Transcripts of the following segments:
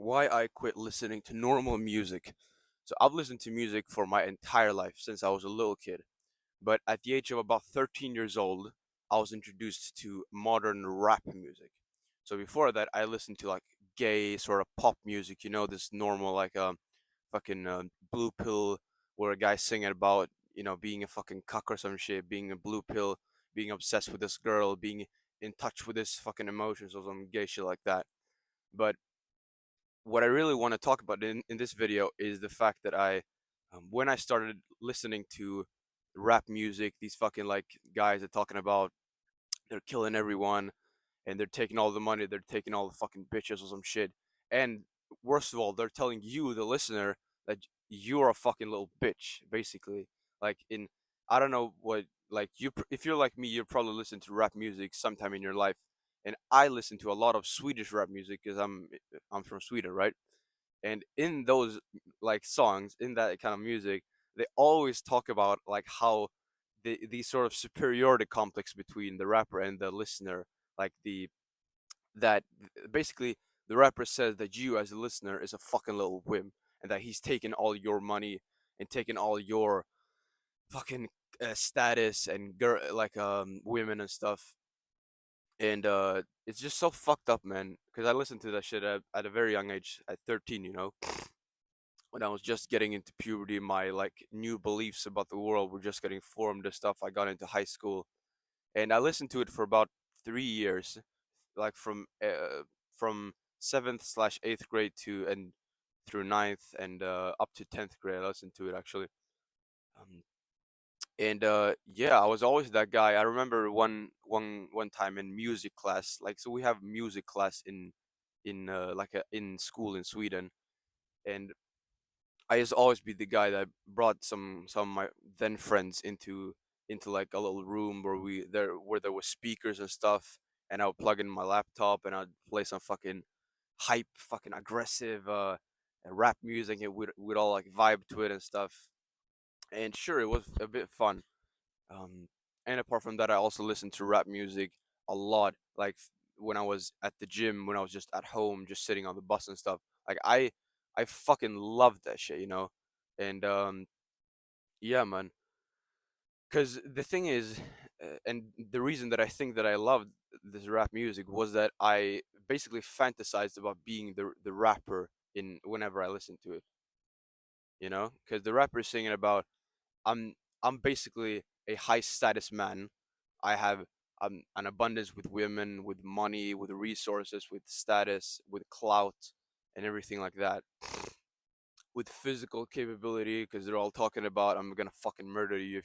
why I quit listening to normal music. So I've listened to music for my entire life since I was a little kid. But at the age of about 13 years old, I was introduced to modern rap music. So before that, I listened to like gay sort of pop music, this normal like fucking blue pill where a guy's singing about, being a fucking cuck or some shit, being a blue pill, being obsessed with this girl, being in touch with his fucking emotions or some gay shit like that. But what I really want to talk about in this video is the fact that when I started listening to rap music, these fucking like guys are talking about they're killing everyone and they're taking all the money, they're taking all the fucking bitches or some shit. And worst of all, they're telling you, the listener, that you're a fucking little bitch, basically. Like I don't know what, like if you're like me, you probably listen to rap music sometime in your life. And I listen to a lot of Swedish rap music because I'm from Sweden, right? And in those like songs, in that kind of music, they always talk about like how the sort of superiority complex between the rapper and the listener, like that basically the rapper says that you as a listener is a fucking little whim, and that he's taking all your money and taking all your fucking status and like women and stuff. And it's just so fucked up, man, because I listened to that shit at a very young age, at 13, when I was just getting into puberty. My like new beliefs about the world were just getting formed and stuff. I got into high school, and I listened to it for about 3 years, like from seventh slash eighth grade to and through ninth and up to 10th grade. I listened to it actually. Um, and yeah, I was always that guy. I remember one time in music class, like, so we have music class in school in Sweden. And I used to always be the guy that brought some of my then friends into like a little room where there was speakers and stuff, and I would plug in my laptop and I'd play some fucking hype, fucking aggressive rap music, and we'd all like vibe to it and stuff. And sure, it was a bit fun. Um, and apart from that, I also listened to rap music a lot. Like when I was at the gym, when I was just at home, just sitting on the bus and stuff. Like I fucking loved that shit, And yeah, man. Because the thing is, and the reason that I think that I loved this rap music was that I basically fantasized about being the rapper in whenever I listened to it. Because the rapper is singing about I'm I'm basically a high status man. I have an abundance with women, with money, with resources, with status, with clout, and everything like that. With physical capability, because they're all talking about I'm gonna fucking murder you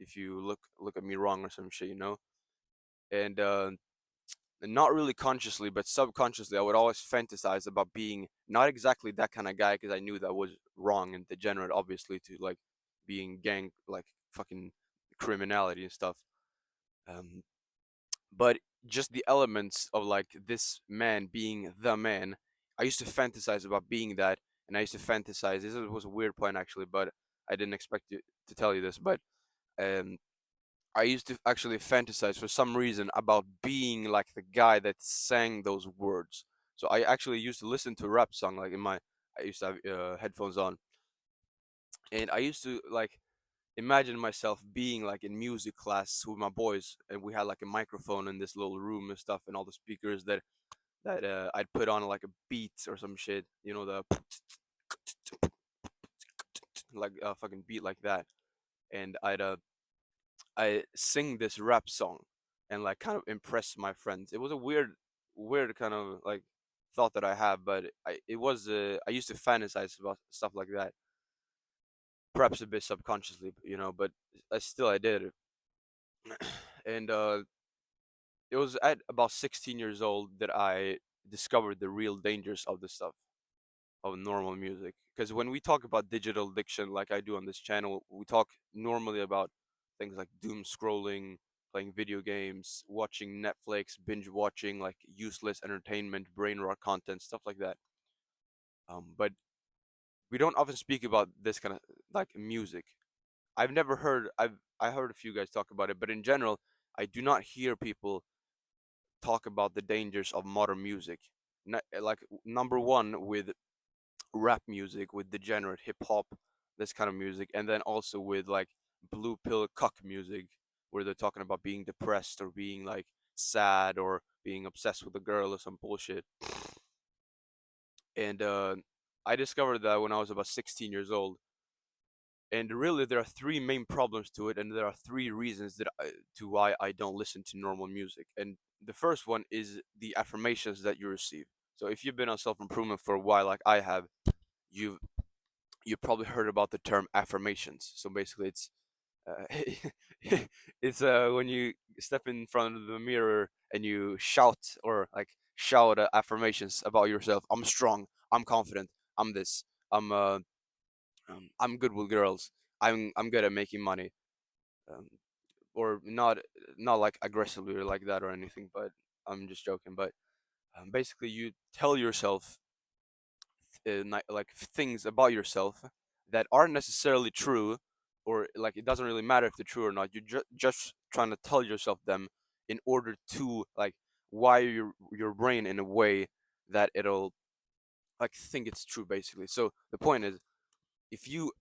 if you look at me wrong or some shit, And not really consciously, but subconsciously, I would always fantasize about being not exactly that kind of guy, because I knew that was wrong and degenerate, obviously, to like being gang like fucking criminality and stuff. Um, but just the elements of like this man being the man, I used to fantasize about being that, and I used to fantasize. This was a weird point actually, but I didn't expect to tell you this, but um, I used to actually fantasize for some reason about being like the guy that sang those words. So I actually used to listen to a rap song like I used to have headphones on, and I used to like imagine myself being like in music class with my boys, and we had like a microphone in this little room and stuff, and all the speakers that I'd put on like a beat or some shit, the like a fucking beat like that, and I sing this rap song and like kind of impress my friends. It was a weird kind of like thought that I have, but I used to fantasize about stuff like that, perhaps a bit subconsciously, but I did it. And it was at about 16 years old that I discovered the real dangers of the stuff of normal music. Because when we talk about digital addiction, like I do on this channel, we talk normally about things like doom scrolling, playing video games, watching Netflix, binge watching like useless entertainment, brain rot content, stuff like that. But we don't often speak about this kind of like music. I heard a few guys talk about it, but in general, I do not hear people talk about the dangers of modern music. like number one with rap music, with degenerate hip hop, this kind of music, and then also with like blue pill cuck music, where they're talking about being depressed or being like sad or being obsessed with a girl or some bullshit. And I discovered that when I was about 16 years old. And really, there are three main problems to it, and there are three reasons to why I don't listen to normal music. And the first one is the affirmations that you receive. So if you've been on self improvement for a while, like I have, you've probably heard about the term affirmations. So basically, uh, it's when you step in front of the mirror and you shout or like shout affirmations about yourself. I'm strong. I'm confident. I'm this. I'm I'm good with girls. I'm good at making money. Um, or not like aggressively or like that or anything, but I'm just joking. But basically, you tell yourself like things about yourself that aren't necessarily true, or like it doesn't really matter if they're true or not. You're just trying to tell yourself them in order to like wire your brain in a way that it'll like think it's true, basically. So the point is, if you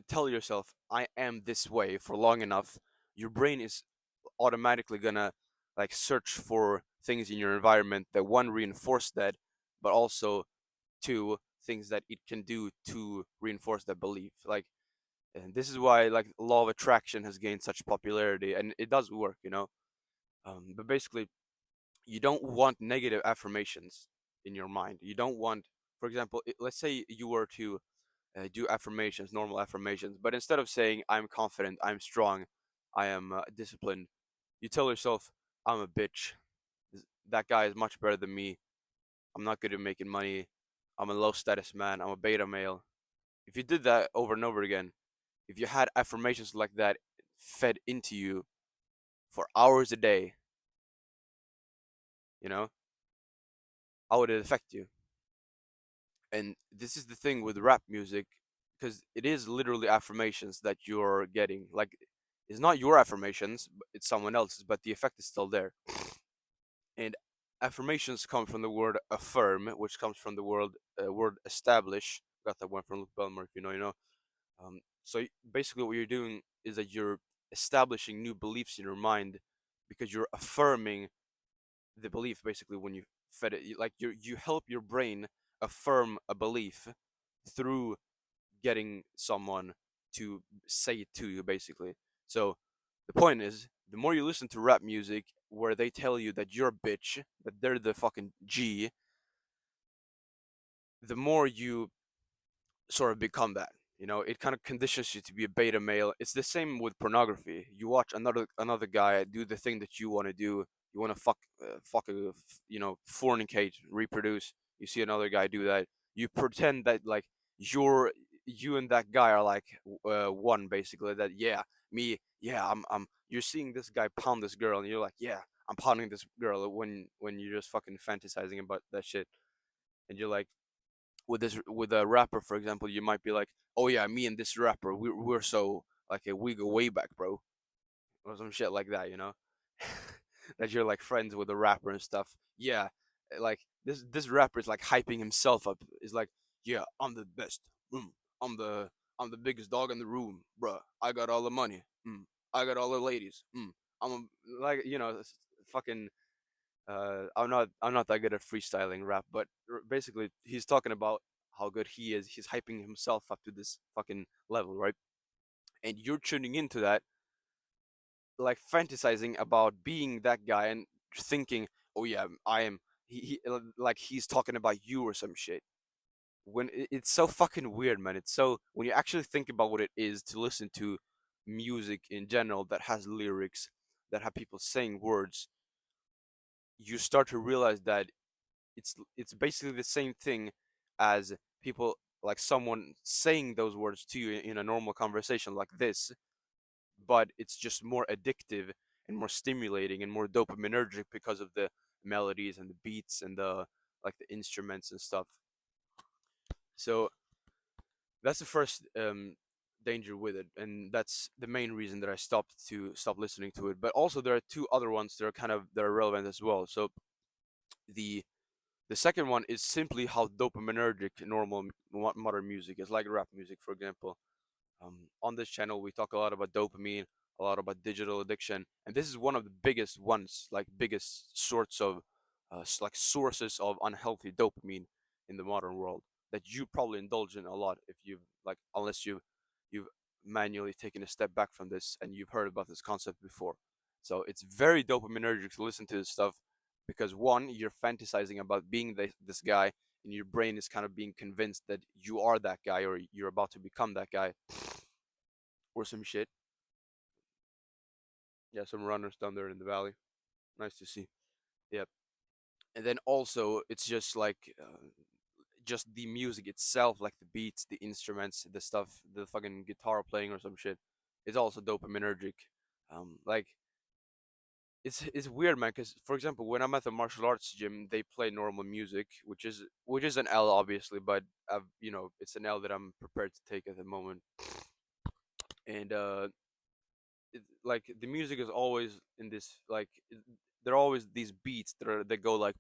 tell yourself I am this way for long enough, your brain is automatically gonna like search for things in your environment that one reinforce that, but also two things that it can do to reinforce that belief. Like, and this is why like law of attraction has gained such popularity, and it does work, you know. But basically, you don't want negative affirmations in your mind. You don't want, for example, let's say you were to do affirmations, normal affirmations, but instead of saying I'm confident, I'm strong, I am disciplined, you tell yourself I'm a bitch. That guy is much better than me. I'm not good at making money. I'm a low status man. I'm a beta male. If you did that over and over again, if you had affirmations like that fed into you for hours a day, you know, how would it affect you? And this is the thing with rap music, because it is literally affirmations that you're getting. Like, it's not your affirmations, it's someone else's, but the effect is still there. And affirmations come from the word affirm, which comes from the word establish. Got that one from Luke Belmore, if you know, you know. Basically, what you're doing is that you're establishing new beliefs in your mind because you're affirming the belief. Basically, when you fed it, like you help your brain affirm a belief through getting someone to say it to you, basically. So the point is, the more you listen to rap music where they tell you that you're a bitch, that they're the fucking G, the more you sort of become that. You know, it kind of conditions you to be a beta male. It's the same with pornography. You watch another guy do the thing that you want to do. You want to you know, fornicate, reproduce. You see another guy do that. You pretend that like you're you and that guy are like one, basically. That yeah, me, yeah, I'm. You're seeing this guy pound this girl, and you're like, yeah, I'm pounding this girl. When you're just fucking fantasizing about that shit, and you're like, with a rapper, for example, you might be like, oh yeah, me and this rapper, we're so like we go way back, bro, or some shit like that, you know. That you're like friends with a rapper and stuff. Yeah, like this rapper is like hyping himself up. Is like, yeah, I'm the best. Mm, I'm the I'm the biggest dog in the room, bruh. I got all the money. I got all the ladies. I'm like, you know, fucking I'm not that good at freestyling rap, but basically he's talking about how good he is. He's hyping himself up to this fucking level, right? And you're tuning into that, like fantasizing about being that guy and thinking, oh yeah, I am. Like he's talking about you or some shit. When it's so fucking weird, man. It's so when you actually think about what it is to listen to music in general that has lyrics, that have people saying words, you start to realize that it's basically the same thing as people, like someone saying those words to you in a normal conversation like this, but it's just more addictive and more stimulating and more dopaminergic because of the melodies and the beats and the like the instruments and stuff. So that's the first danger with it, and that's the main reason that I stop listening to it. But also there are two other ones that are relevant as well. So the The second one is simply how dopaminergic normal modern music is, like rap music, for example. On this channel, we talk a lot about dopamine, a lot about digital addiction, and this is one of the biggest ones, like biggest sorts of, like sources of unhealthy dopamine in the modern world that you probably indulge in a lot if you've like, unless you've manually taken a step back from this and you've heard about this concept before. So it's very dopaminergic to listen to this stuff because one, you're fantasizing about being this guy, and your brain is kind of being convinced that you are that guy or you're about to become that guy or some shit. Yeah, some runners down there in the valley. Nice to see. Yep. And then also, it's just like just the music itself, like the beats, the instruments, the stuff, the fucking guitar playing or some shit. It's also dopaminergic. Like it's weird, man. Because for example, when I'm at the martial arts gym, they play normal music, which is an L, obviously, but it's an L that I'm prepared to take at the moment. And like the music is always in this like there are always these beats that go like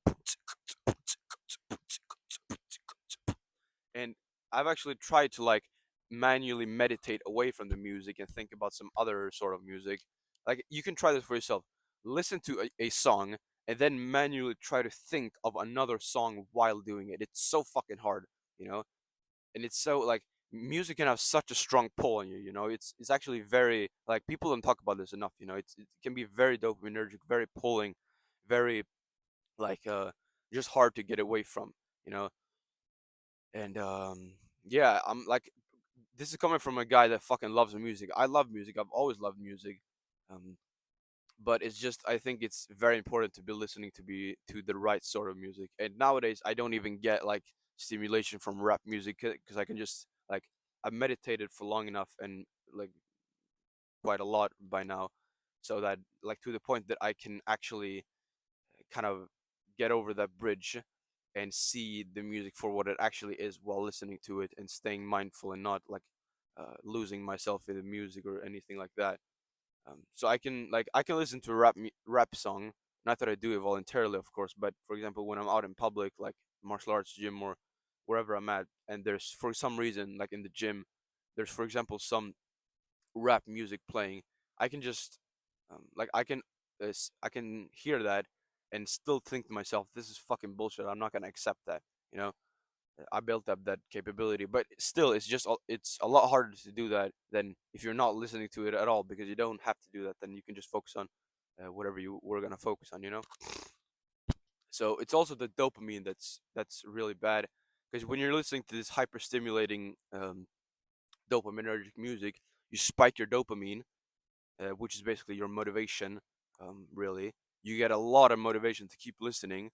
and I've actually tried to like manually meditate away from the music and think about some other sort of music. Like you can try this for yourself. Listen to a song and then manually try to think of another song while doing it. It's so fucking hard, you know? And it's so like music can have such a strong pull on you, it's actually very like people don't talk about this enough, it can be very dopaminergic, very pulling, very like just hard to get away from, you know and yeah, I'm like, this is coming from a guy that fucking loves music. I love music, I've always loved music. um but it's just, I think it's very important to be listening to the right sort of music. And nowadays I don't even get like stimulation from rap music because I can just like, I've meditated for long enough and like quite a lot by now, so that like to the point that I can actually kind of get over that bridge and see the music for what it actually is while listening to it and staying mindful and not like losing myself in the music or anything like that. So I can listen to a rap song. Not that I do it voluntarily, of course, but for example, when I'm out in public, like martial arts gym or wherever I'm at, and there's for some reason, like in the gym, there's for example some rap music playing, I can just like I can hear that and still think to myself, this is fucking bullshit. I'm not gonna accept that. You know, I built up that capability, but still, it's a lot harder to do that than if you're not listening to it at all, because you don't have to do that. Then you can just focus on whatever you were gonna focus on. So it's also the dopamine that's really bad, because when you're listening to this hyper stimulating dopaminergic music, you spike your dopamine, which is basically your motivation. Really, you get a lot of motivation to keep listening,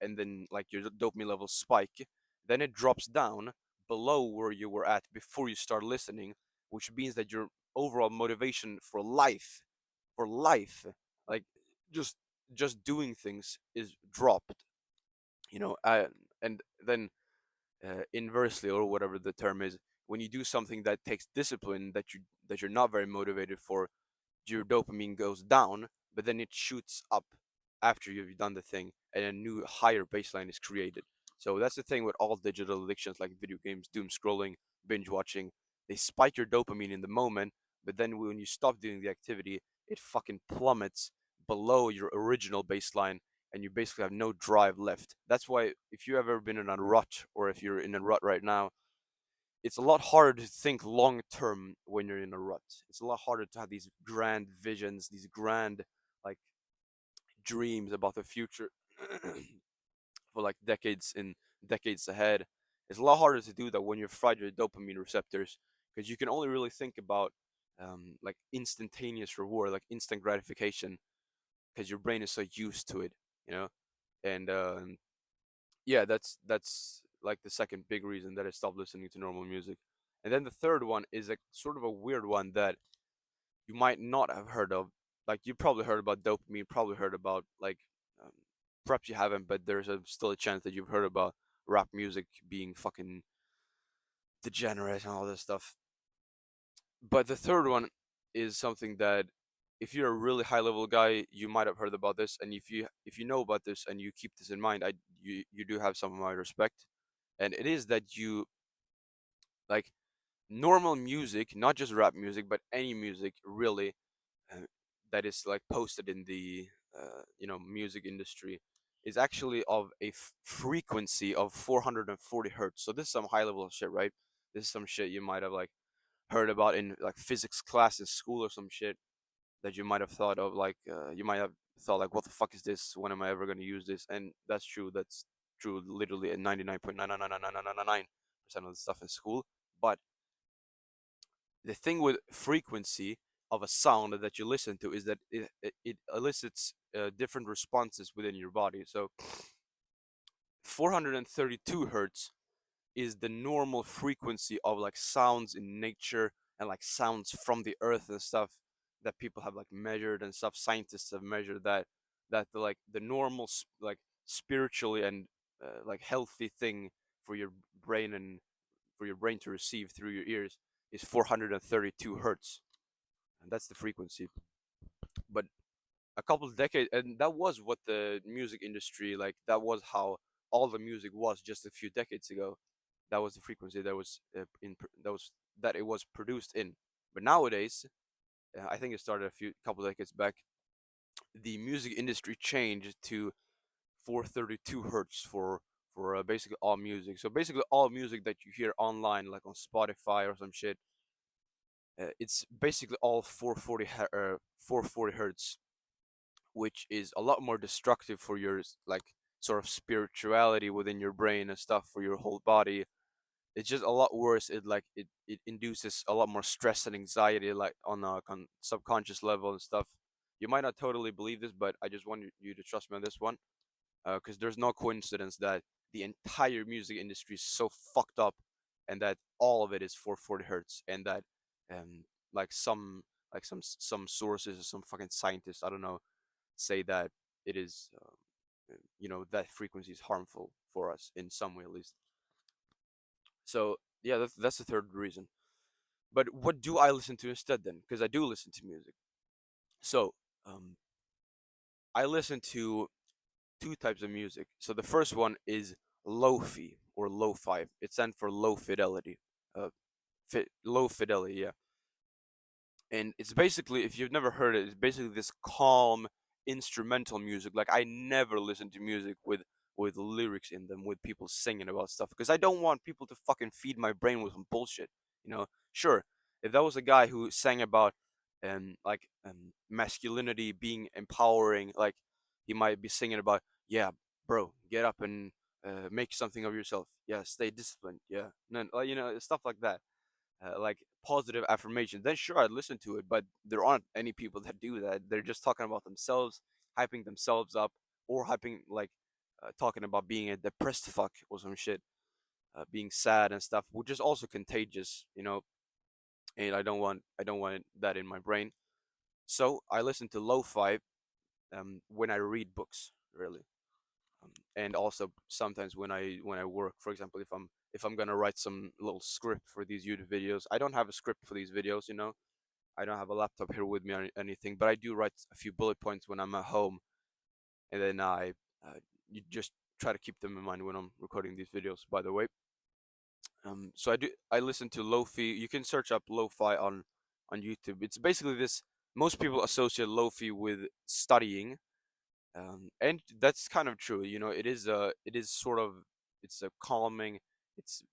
and then like your dopamine levels spike. Then it drops down below where you were at before you start listening, which means that your overall motivation for life, like just just doing things, is dropped. You know, uh, and then inversely, or whatever the term is, when you do something that takes discipline that you're not very motivated for, your dopamine goes down, but then it shoots up after you've done the thing, and a new higher baseline is created. So that's the thing with all digital addictions like video games, doom scrolling, binge watching. They spike your dopamine in the moment, but then when you stop doing the activity, it fucking plummets below your original baseline, and you basically have no drive left. That's why if you've ever been in a rut, or if you're in a rut right now, it's a lot harder to think long term when you're in a rut. It's a lot harder to have these grand visions, these grand like dreams about the future for like decades ahead. It's a lot harder to do that when you've fried your dopamine receptors, because you can only really think about like instantaneous reward, like instant gratification, because your brain is so used to it, you know. And yeah, that's like the second big reason that I stopped listening to normal music. And then the third one is like sort of a weird one that you might not have heard of. Like you probably heard about dopamine, probably heard about like um, perhaps you haven't, but there's still a chance that you've heard about rap music being fucking degenerate and all this stuff. But the third one is something that if you're a really high level guy, you might have heard about this, and if you know about this and you keep this in mind, you do have some of my respect. And it is that you like normal music, not just rap music, but any music really, uh, that is like posted in the music industry, is actually of a frequency of 440 hertz. So this is some high level shit, right? This is some shit you might have like heard about in like physics class in school or some shit, that you might have thought of like you might have thought like, what the fuck is this, when am I ever going to use this? And that's true. That's true literally at 99.99999% of the stuff in school. But the thing with frequency of a sound that you listen to is that it elicits different responses within your body. So 432 hertz is the normal frequency of like sounds in nature, and like sounds from the earth and stuff, that people have like measured and stuff. Scientists have measured that the normal like spiritually and like healthy thing for your brain, and for your brain to receive through your ears, is 432 hertz, and that's the frequency. But a couple of decades, and that was what the music industry, like that was how all the music was just a few decades ago. That was the frequency that was that it was produced in. But nowadays, I think it started a few couple decades back, the music industry changed to 432 hertz for basically all music. So basically all music that you hear online, like on Spotify or some shit, it's basically all 440 hertz, which is a lot more destructive for your like sort of spirituality within your brain and stuff, for your whole body. It's just a lot worse. It induces a lot more stress and anxiety, like on a subconscious level and stuff. You might not totally believe this, but I just want you to trust me on this one, because there's no coincidence that the entire music industry is so fucked up, and that all of it is 440 hertz, and that um like some sources or some fucking scientists, I don't know, say that it is that frequency is harmful for us in some way at least. So yeah, that's the third reason. But what do I listen to instead then? Because I do listen to music. So um, I listen to two types of music. So the first one is lofi or lo-fi. It stands for low fidelity. Low fidelity, yeah. And it's basically, if you've never heard it, it's basically this calm instrumental music. Like I never listen to music with lyrics in them, with people singing about stuff, because I don't want people to fucking feed my brain with some bullshit. Sure, if that was a guy who sang about masculinity being empowering, like he might be singing about, yeah, bro, get up and make something of yourself. Yeah, stay disciplined. Yeah, no, stuff like that, like positive affirmation, then sure, I'd listen to it. But there aren't any people that do that. They're just talking about themselves, hyping themselves up, or hyping like talking about being a depressed fuck or some shit, being sad and stuff, which is also contagious. And I don't want that in my brain. So I listen to lo-fi when I read books, really. And also sometimes when I work, for example, if I'm gonna write some little script for these YouTube videos. I don't have a script for these videos. I don't have a laptop here with me or anything, but I do write a few bullet points when I'm at home, and then you just try to keep them in mind when I'm recording these videos, by the way. So I listen to lo-fi. You can search up lo-fi on YouTube. It's basically this. Most people associate lo-fi with studying, and that's kind of true. It is sort of, it's a calming. It's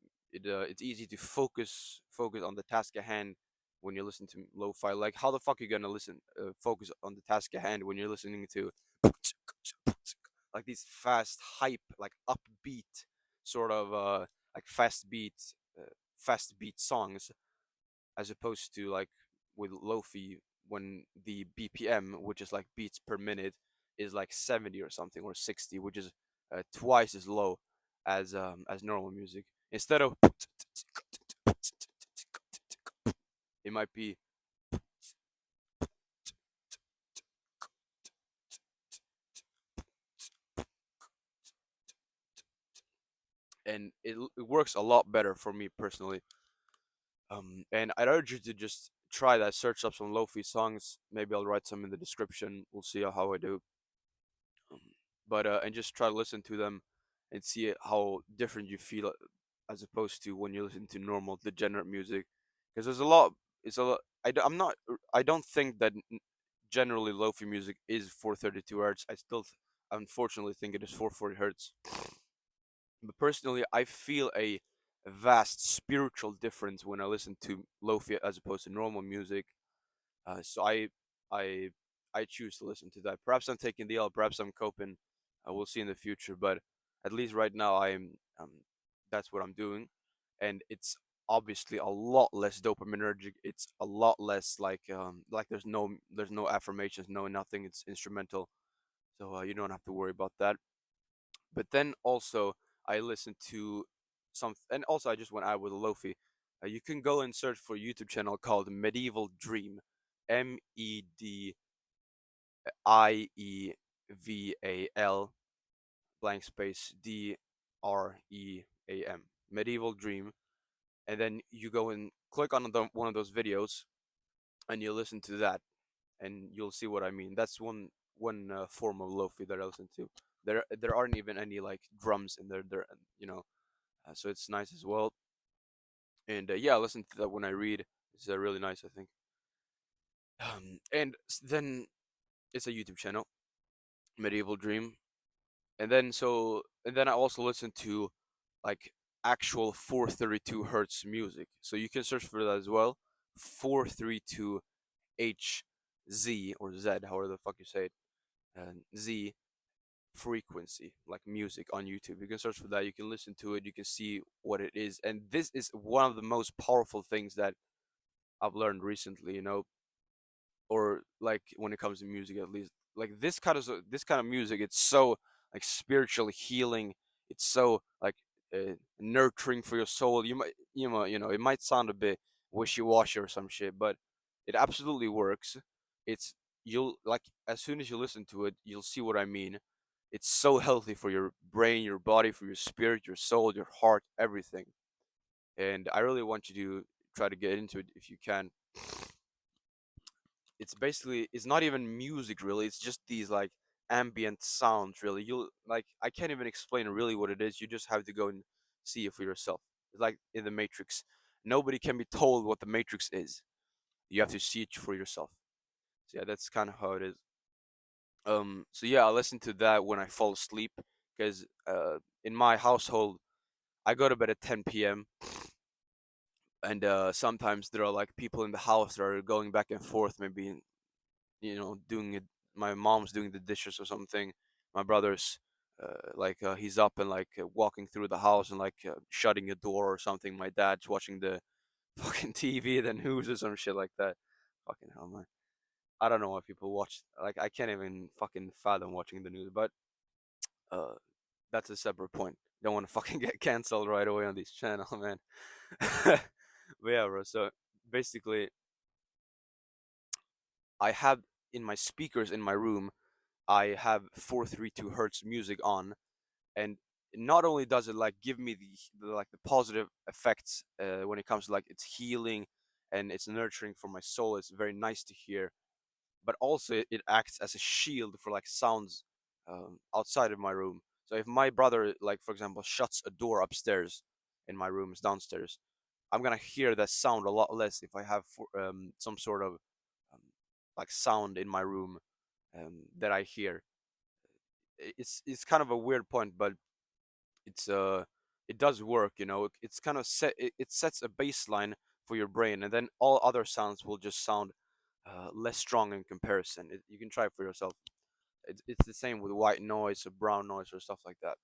easy to focus on the task at hand when you listen to lo-fi. Like how the fuck are you gonna focus on the task at hand when you're listening to like these fast hype, like upbeat sort of like fast beat songs, as opposed to like with lofi, when the BPM, which is like beats per minute, is like 70 or something, or 60, which is twice as low as normal music. Instead of it might be, and it works a lot better for me personally. And I'd urge you to just try that. Search up some lofi songs. Maybe I'll write some in the description. We'll see how I do. Um, but and just try to listen to them and see how different you feel as opposed to when you listen to normal degenerate music. Because there's a lot. It's a lot. I'm not. I don't think that generally lofi music is 432 hertz. I still, unfortunately, think it is 440 hertz. But personally, I feel a vast spiritual difference when I listen to lofi as opposed to normal music. So I, I choose to listen to that. Perhaps I'm taking the L. Perhaps I'm coping. We'll see in the future. But at least right now, I'm. That's what I'm doing, and it's obviously a lot less dopaminergic. It's a lot less like there's no affirmations, no nothing. It's instrumental, so you don't have to worry about that. But then also I listen to some, and also I just went out with a lofi. You can go and search for a YouTube channel called Medieval Dream, Medieval blank space Dream, Medieval Dream, and then you go and click on one of those videos, and you listen to that, and you'll see what I mean. That's one form of lofi that I listen to. There aren't even any like drums in there. You know, so it's nice as well. And yeah, I listen to that when I read. It's really nice, I think. Then it's a YouTube channel, Medieval Dream, and then I also listen to like actual 432 hertz music. So you can search for that as well. 432 HZ or Z, however the fuck you say it. Z frequency, like music on YouTube. You can search for that. You can listen to it. You can see what it is. And this is one of the most powerful things that I've learned recently. Or like when it comes to music, at least. Like this kind of music, it's so like spiritually healing. It's so like nurturing for your soul. It might sound a bit wishy-washy or some shit, but it absolutely works. It's you'll like as soon as you listen to it, you'll see what I mean. It's so healthy for your brain, your body, for your spirit, your soul, your heart, everything. And I really want you to try to get into it if you can. It's not even music really. It's just these like ambient sounds really. You'll like I can't even explain really what it is. You just have to go and see it for yourself. It's like in the Matrix. Nobody can be told what the Matrix is. You have to see it for yourself. So yeah, that's kind of how it is. So yeah, I listen to that when I fall asleep because in my household I go to bed at 10 p.m. and sometimes there are like people in the house that are going back and forth, maybe doing it. My mom's doing the dishes or something. My brother's he's up and like walking through the house and like shutting a door or something. My dad's watching the fucking TV, the news or some shit like that. Fucking hell, man. I don't know why people watch. Like I can't even fucking fathom watching the news. But uh, that's a separate point. Don't want to fucking get canceled right away on this channel, man. But yeah, bro. So basically, I have in my speakers in my room, I have 432 hertz music on, and not only does it like give me the positive effects when it comes to like it's healing and it's nurturing for my soul. It's very nice to hear, but also it acts as a shield for like sounds outside of my room. So if my brother, like for example, shuts a door upstairs in my room, is downstairs, I'm gonna hear that sound a lot less if I have some sort of um, like sound in my room that I hear. It's kind of a weird point, but it's it does work. It's kind of it sets a baseline for your brain, and then all other sounds will just sound less strong in comparison. You can try it for yourself. It's the same with white noise or brown noise or stuff like that.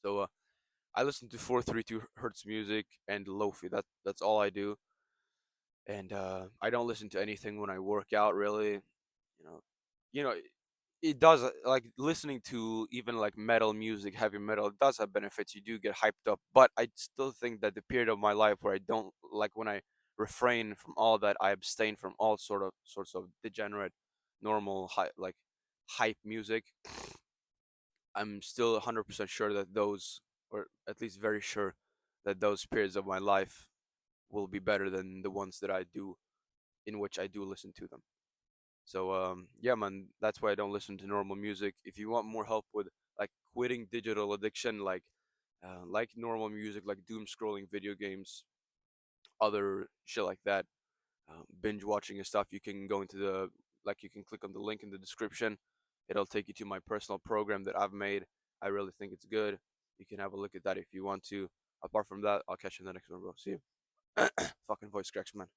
So I listen to 432 hertz music and lofi. That's all I do, and I don't listen to anything when I work out. Really, you know, you know, it does like listening to even like metal music, heavy metal. It does have benefits. You do get hyped up, but I still think that the period of my life where I don't like when I refrain from all that, I abstain from all sorts of degenerate, normal hype music. I'm still 100% sure that those, or at least very sure that those periods of my life will be better than the ones that I do. in which I do listen to them. So yeah, man, that's why I don't listen to normal music. If you want more help with like quitting digital addiction, like normal music, like doom scrolling video games, other shit like that, binge watching and stuff, you can go into the you can click on the link in the description. It'll take you to my personal program that I've made. I really think it's good. You can have a look at that if you want to. Apart from that, I'll catch you in the next one, bro. See you. Fucking voice cracks, man.